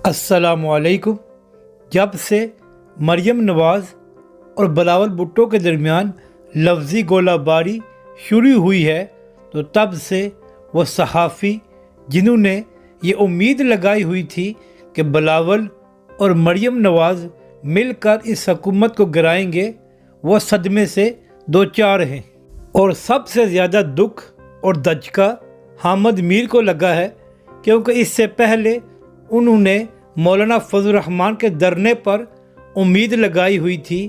السلام علیکم۔ جب سے مریم نواز اور بلاول بھٹو کے درمیان لفظی گولہ باری شروع ہوئی ہے تو تب سے وہ صحافی جنہوں نے یہ امید لگائی ہوئی تھی کہ بلاول اور مریم نواز مل کر اس حکومت کو گرائیں گے، وہ صدمے سے دوچار ہیں۔ اور سب سے زیادہ دکھ اور دھچکا حامد میر کو لگا ہے، کیونکہ اس سے پہلے انہوں نے مولانا فضل الرحمان کے دھرنے پر امید لگائی ہوئی تھی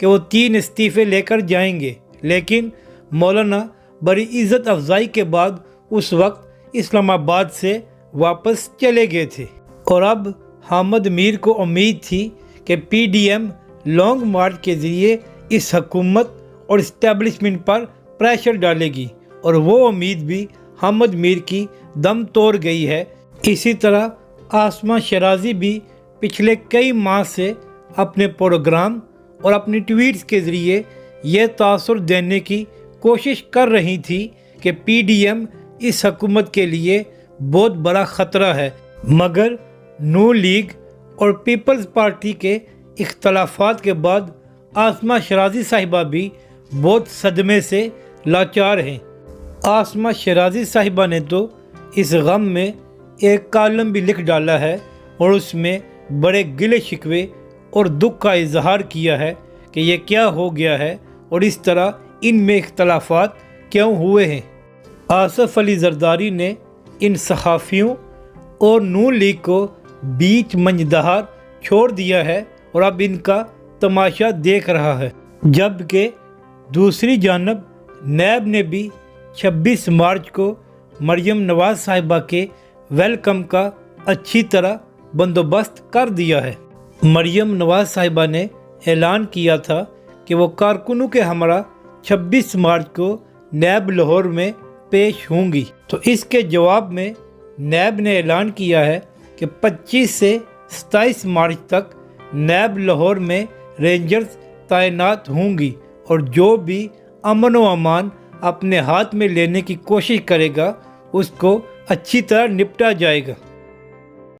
کہ وہ 3 استعفے لے کر جائیں گے، لیکن مولانا بڑی عزت افزائی کے بعد اس وقت اسلام آباد سے واپس چلے گئے تھے۔ اور اب حامد میر کو امید تھی کہ P D M long march کے ذریعے اس حکومت اور اسٹیبلشمنٹ پر پریشر ڈالے گی، اور وہ امید بھی حامد میر کی دم توڑ گئی ہے۔ اسی طرح عاصمہ شیرازی بھی پچھلے کئی ماہ سے اپنے پروگرام اور اپنی ٹویٹس کے ذریعے یہ تاثر دینے کی کوشش کر رہی تھی کہ پی ڈی ایم اس حکومت کے لیے بہت بڑا خطرہ ہے، مگر نون لیگ اور پیپلز پارٹی کے اختلافات کے بعد عاصمہ شیرازی صاحبہ بھی بہت صدمے سے لاچار ہیں۔ عاصمہ شیرازی صاحبہ نے تو اس غم میں ایک کالم بھی لکھ ڈالا ہے اور اس میں بڑے گلے شکوے اور دکھ کا اظہار کیا ہے کہ یہ کیا ہو گیا ہے اور اس طرح ان میں اختلافات کیوں ہوئے ہیں۔ آصف علی زرداری نے ان صحافیوں اور نون لیگ کو بیچ منجدہار چھوڑ دیا ہے اور اب ان کا تماشا دیکھ رہا ہے، جبکہ دوسری جانب نیب نے بھی 26 مارچ کو مریم نواز صاحبہ کے ویلکم کا اچھی طرح بندوبست کر دیا ہے۔ مریم نواز صاحبہ نے اعلان کیا تھا کہ وہ کارکنوں کے ہمراہ 26 مارچ کو نیب لاہور میں پیش ہوں گی، تو اس کے جواب میں نیب نے اعلان کیا ہے کہ 25 سے 27 مارچ تک نیب لاہور میں رینجرز تعینات ہوں گی، اور جو بھی امن و امان اپنے ہاتھ میں لینے کی کوشش کرے گا اس کو اچھی طرح نپٹا جائے گا۔